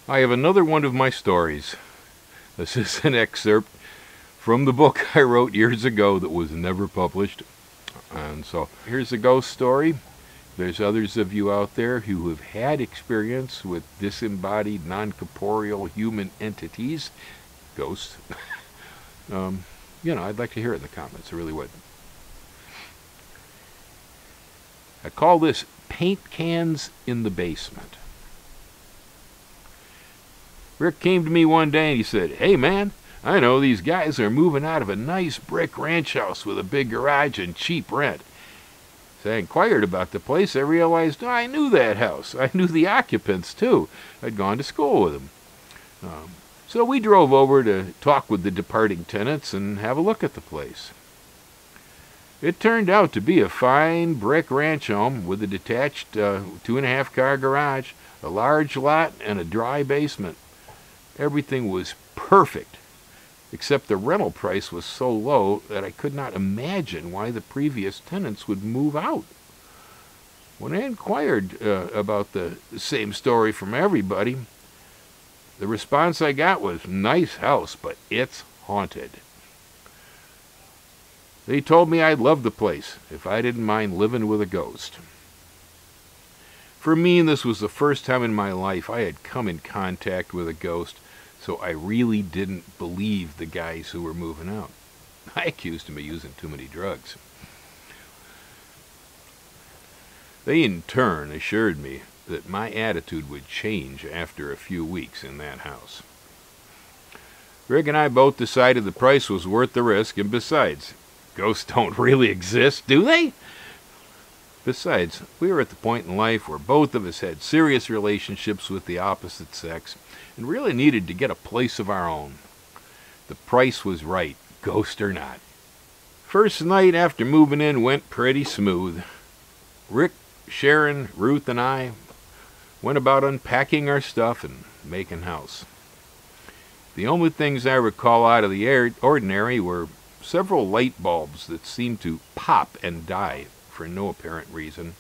I have another one of my stories. This is an excerpt from the book I wrote years ago that was never published. And so here's a ghost story. There's others of you out there who have had experience with disembodied, non-corporeal human entities, ghosts. I'd like to hear it in the comments. I really would. I call this Paint Cans in the Basement. Rick came to me one day and he said, "Hey man, I know these guys are moving out of a nice brick ranch house with a big garage and cheap rent." So I inquired about the place. I realized I knew that house. I knew the occupants too. I'd gone to school with them. So we drove over to talk with the departing tenants and have a look at the place. It turned out to be a fine brick ranch home with a detached 2.5-car garage, a large lot, and a dry basement. Everything was perfect, except the rental price was so low that I could not imagine why the previous tenants would move out. When I inquired about the same story from everybody, the response I got was, "Nice house, but it's haunted." They told me I'd love the place if I didn't mind living with a ghost. For me, this was the first time in my life I had come in contact with a ghost, so I really didn't believe the guys who were moving out. I accused them of using too many drugs. They in turn assured me that my attitude would change after a few weeks in that house. Rick and I both decided the price was worth the risk, and besides, ghosts don't really exist, do they? Besides, we were at the point in life where both of us had serious relationships with the opposite sex and really needed to get a place of our own. The price was right, ghost or not. First night after moving in went pretty smooth. Rick, Sharon, Ruth, and I went about unpacking our stuff and making house. The only things I recall out of the ordinary were several light bulbs that seemed to pop and die for no apparent reason,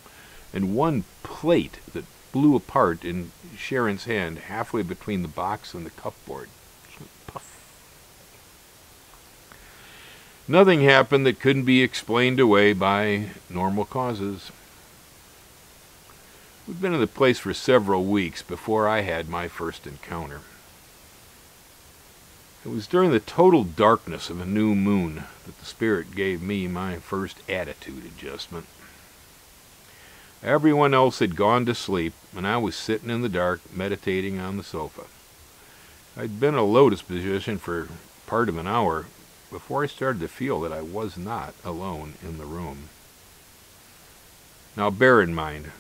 and one plate that blew apart in Sharon's hand halfway between the box and the cupboard. Puff. Nothing happened that couldn't be explained away by normal causes. We'd been in the place for several weeks before I had my first encounter. It was during the total darkness of a new moon that the spirit gave me my first attitude adjustment. Everyone else had gone to sleep, and I was sitting in the dark, meditating on the sofa. I'd been in a lotus position for part of an hour before I started to feel that I was not alone in the room. Now bear in mind,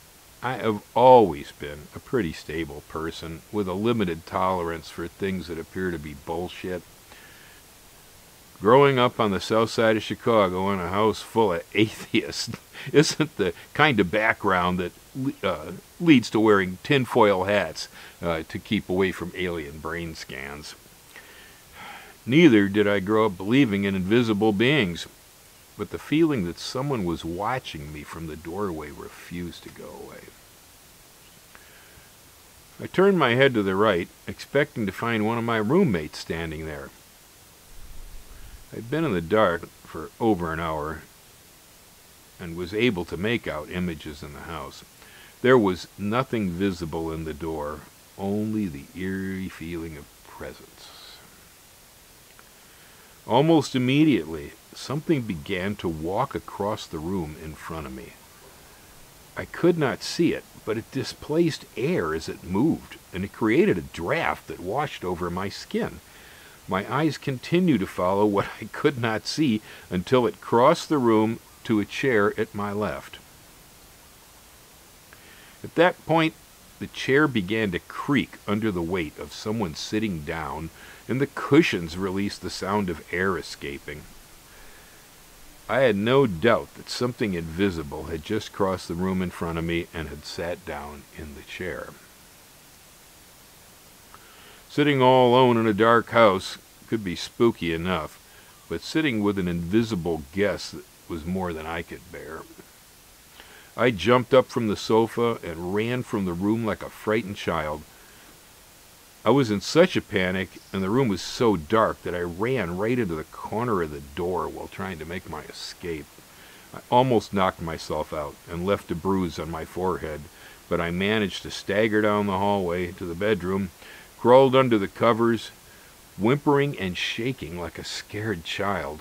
I have always been a pretty stable person with a limited tolerance for things that appear to be bullshit. Growing up on the south side of Chicago in a house full of atheists isn't the kind of background that leads to wearing tinfoil hats to keep away from alien brain scans. Neither did I grow up believing in invisible beings, but the feeling that someone was watching me from the doorway refused to go away. I turned my head to the right, expecting to find one of my roommates standing there. I'd been in the dark for over an hour and was able to make out images in the house. There was nothing visible in the door, only the eerie feeling of presence. Almost immediately, something began to walk across the room in front of me. I could not see it, but it displaced air as it moved, and it created a draft that washed over my skin. My eyes continued to follow what I could not see until it crossed the room to a chair at my left. At that point, the chair began to creak under the weight of someone sitting down, and the cushions released the sound of air escaping. I had no doubt that something invisible had just crossed the room in front of me and had sat down in the chair. Sitting all alone in a dark house could be spooky enough, but sitting with an invisible guest was more than I could bear. I jumped up from the sofa and ran from the room like a frightened child. I was in such a panic, and the room was so dark that I ran right into the corner of the door while trying to make my escape. I almost knocked myself out and left a bruise on my forehead, but I managed to stagger down the hallway to the bedroom, crawled under the covers, whimpering and shaking like a scared child.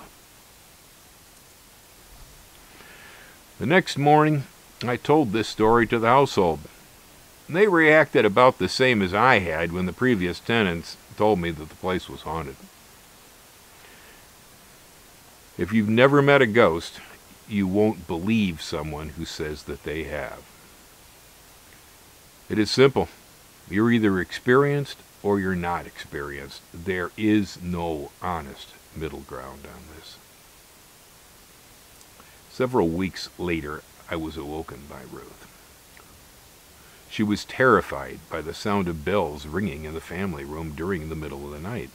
The next morning, I told this story to the household. They reacted about the same as I had when the previous tenants told me that the place was haunted. If you've never met a ghost, you won't believe someone who says that they have. It is simple. You're either experienced or you're not experienced. There is no honest middle ground on this. Several weeks later, I was awoken by Ruth. She was terrified by the sound of bells ringing in the family room during the middle of the night.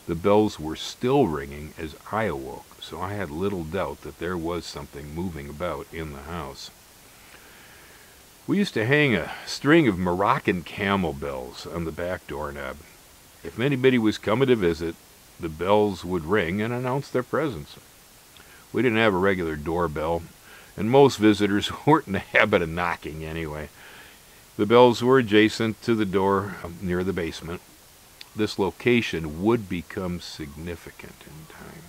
The bells were still ringing as I awoke, so I had little doubt that there was something moving about in the house. We used to hang a string of Moroccan camel bells on the back doorknob. If anybody was coming to visit, the bells would ring and announce their presence. We didn't have a regular doorbell, and most visitors weren't in the habit of knocking anyway. The bells were adjacent to the door near the basement. This location would become significant in time.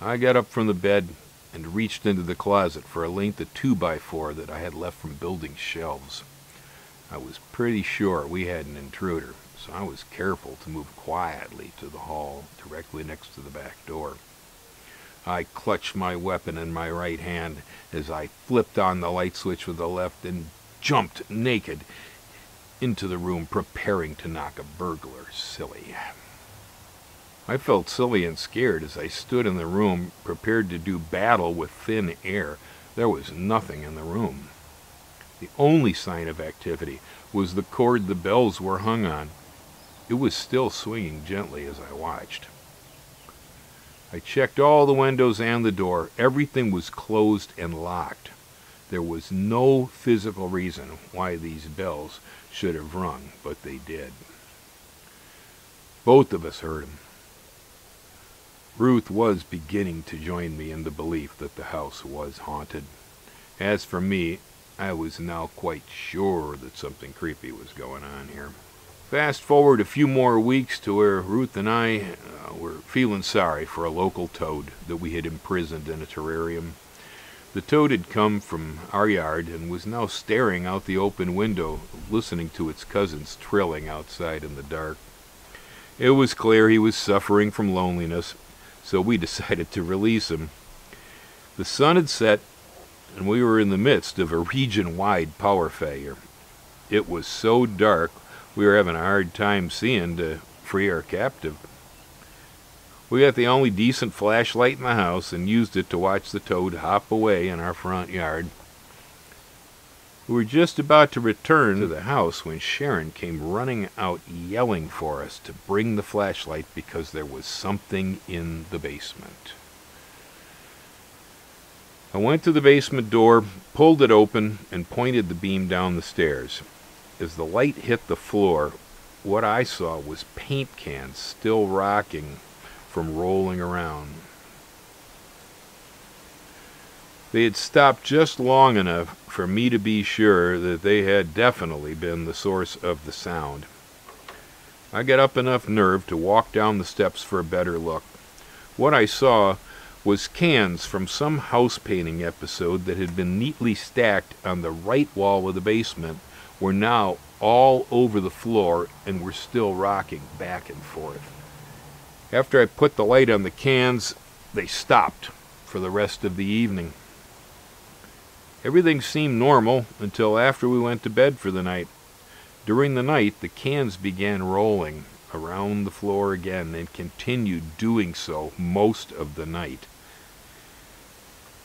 I got up from the bed and reached into the closet for a length of 2x4 that I had left from building shelves. I was pretty sure we had an intruder, so I was careful to move quietly to the hall directly next to the back door. I clutched my weapon in my right hand as I flipped on the light switch with the left and jumped naked into the room, preparing to knock a burglar silly. I felt silly and scared as I stood in the room, prepared to do battle with thin air. There was nothing in the room. The only sign of activity was the cord the bells were hung on. It was still swinging gently as I watched. I checked all the windows and the door. Everything was closed and locked. There was no physical reason why these bells should have rung, but they did. Both of us heard them. Ruth was beginning to join me in the belief that the house was haunted. As for me, I was now quite sure that something creepy was going on here. Fast forward a few more weeks to where Ruth and I were feeling sorry for a local toad that we had imprisoned in a terrarium. The toad had come from our yard and was now staring out the open window, listening to its cousins trilling outside in the dark. It was clear he was suffering from loneliness, so we decided to release him. The sun had set, and we were in the midst of a region-wide power failure. It was so dark, we were having a hard time seeing to free our captive. We got the only decent flashlight in the house and used it to watch the toad hop away in our front yard. We were just about to return to the house when Sharon came running out yelling for us to bring the flashlight because there was something in the basement. I went to the basement door, pulled it open, and pointed the beam down the stairs. As the light hit the floor, what I saw was paint cans still rocking from rolling around. They had stopped just long enough for me to be sure that they had definitely been the source of the sound. I got up enough nerve to walk down the steps for a better look. What I saw was cans from some house painting episode that had been neatly stacked on the right wall of the basement were now all over the floor and were still rocking back and forth. After I put the light on the cans, they stopped for the rest of the evening. Everything seemed normal until after we went to bed for the night. During the night, the cans began rolling around the floor again and continued doing so most of the night.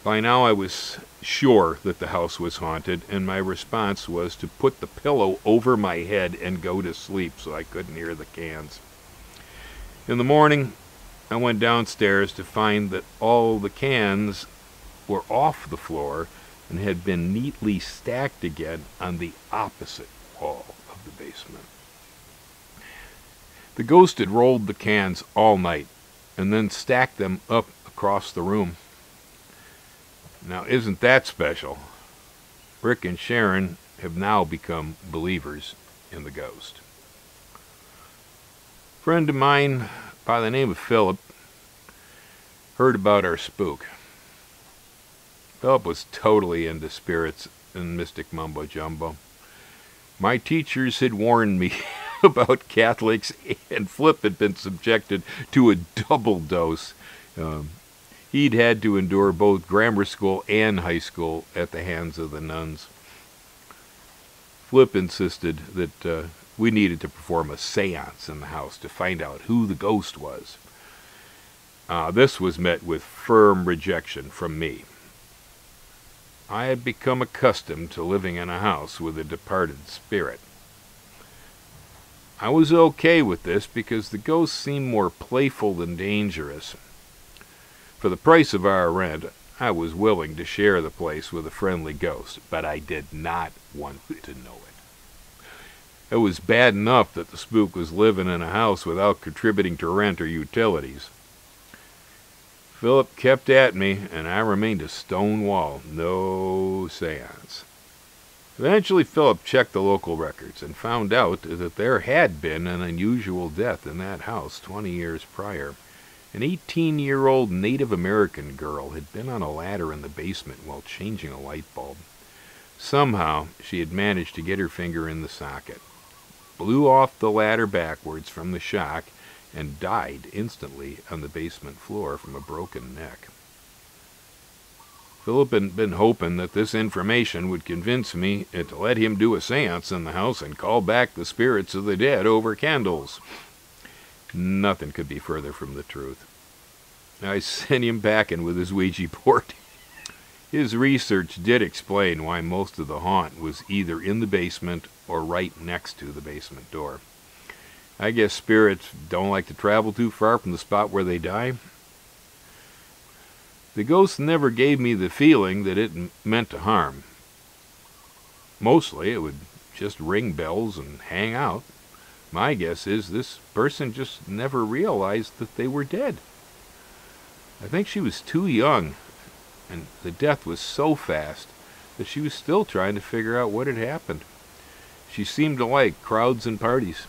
By now I was sure that the house was haunted, and my response was to put the pillow over my head and go to sleep so I couldn't hear the cans. In the morning, I went downstairs to find that all the cans were off the floor and had been neatly stacked again on the opposite wall of the basement. The ghost had rolled the cans all night and then stacked them up across the room. Now, isn't that special? Rick and Sharon have now become believers in the ghost. A friend of mine by the name of Philip heard about our spook. Philip was totally into spirits and mystic mumbo-jumbo. My teachers had warned me about Catholics, and Flip had been subjected to a double dose. He'd had to endure both grammar school and high school at the hands of the nuns. Flip insisted that we needed to perform a seance in the house to find out who the ghost was. This was met with firm rejection from me. I had become accustomed to living in a house with a departed spirit. I was okay with this because the ghost seemed more playful than dangerous. For the price of our rent, I was willing to share the place with a friendly ghost, but I did not want to know it. It was bad enough that the spook was living in a house without contributing to rent or utilities. Philip kept at me, and I remained a stone wall. No seance. Eventually, Philip checked the local records and found out that there had been an unusual death in that house 20 years prior. An 18-year-old Native American girl had been on a ladder in the basement while changing a light bulb. Somehow, she had managed to get her finger in the socket, blew off the ladder backwards from the shock, and died instantly on the basement floor from a broken neck. Philip had been hoping that this information would convince me to let him do a seance in the house and call back the spirits of the dead over candles. Nothing could be further from the truth. I sent him packing with his Ouija board. His research did explain why most of the haunt was either in the basement or right next to the basement door. I guess spirits don't like to travel too far from the spot where they die. The ghost never gave me the feeling that it meant to harm. Mostly it would just ring bells and hang out. My guess is this person just never realized that they were dead. I think she was too young, and the death was so fast that she was still trying to figure out what had happened. She seemed to like crowds and parties.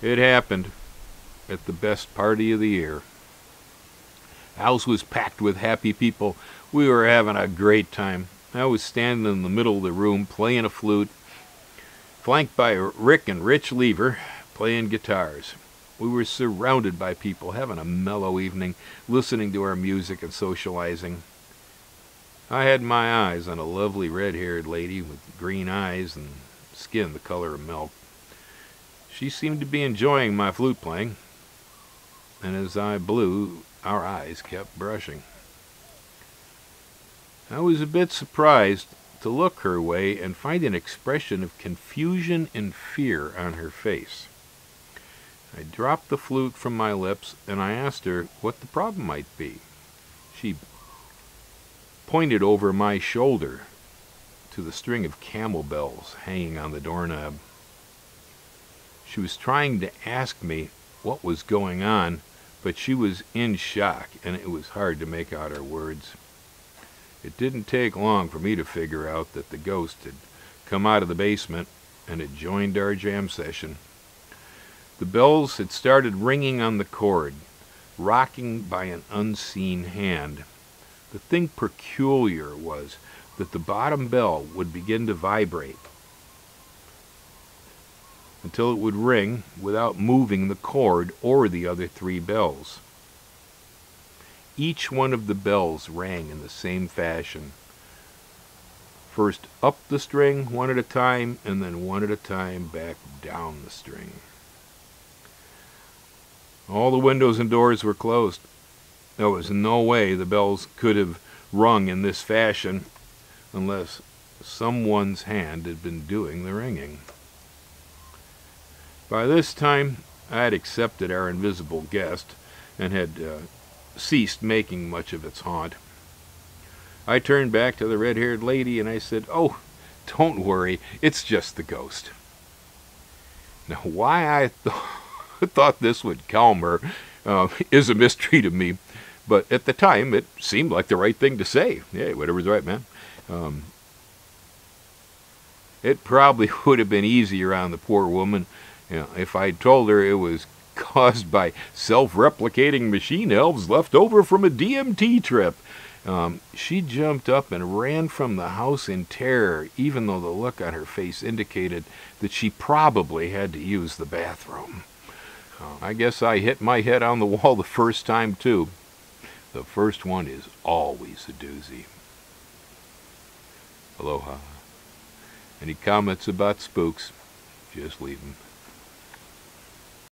It happened at the best party of the year. The house was packed with happy people. We were having a great time. I was standing in the middle of the room playing a flute, flanked by Rick and Rich Lever playing guitars. We were surrounded by people having a mellow evening, listening to our music and socializing. I had my eyes on a lovely red-haired lady with green eyes and skin the color of milk. She seemed to be enjoying my flute playing, and as I blew, our eyes kept brushing. I was a bit surprised to look her way and find an expression of confusion and fear on her face. I dropped the flute from my lips, and I asked her what the problem might be. She pointed over my shoulder to the string of camel bells hanging on the doorknob. She was trying to ask me what was going on, but she was in shock, and it was hard to make out her words. It didn't take long for me to figure out that the ghost had come out of the basement and had joined our jam session. The bells had started ringing on the cord, rocking by an unseen hand. The thing peculiar was that the bottom bell would begin to vibrate until it would ring without moving the cord or the other 3 bells. Each one of the bells rang in the same fashion. First up the string, one at a time, and then one at a time back down the string. All the windows and doors were closed. There was no way the bells could have rung in this fashion unless someone's hand had been doing the ringing. By this time, I had accepted our invisible guest and had ceased making much of its haunt. I turned back to the red-haired lady and I said, "Oh, don't worry, it's just the ghost." Now, why I thought this would calm her is a mystery to me, but at the time it seemed like the right thing to say. Hey, whatever's right, man. It probably would have been easier on the poor woman, if I'd told her it was caused by self-replicating machine elves left over from a DMT trip. She jumped up and ran from the house in terror, even though the look on her face indicated that she probably had to use the bathroom. I guess I hit my head on the wall the first time, too. The first one is always a doozy. Aloha. Any comments about spooks? Just leave them.